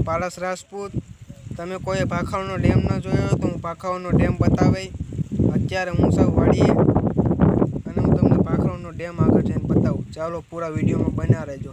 પારસ રાજપૂત। તમે કોઈ ભાખાવનો ડેમ ન જોયો તો હું ભાખાવનો ડેમ બતાવી। અત્યારે હું સૌ વાડીએ અને હું તમને ભાખાવનો ડેમ આગળ જઈને બતાવું। ચાલો પૂરા વિડીયોમાં બન્યા રહેજો।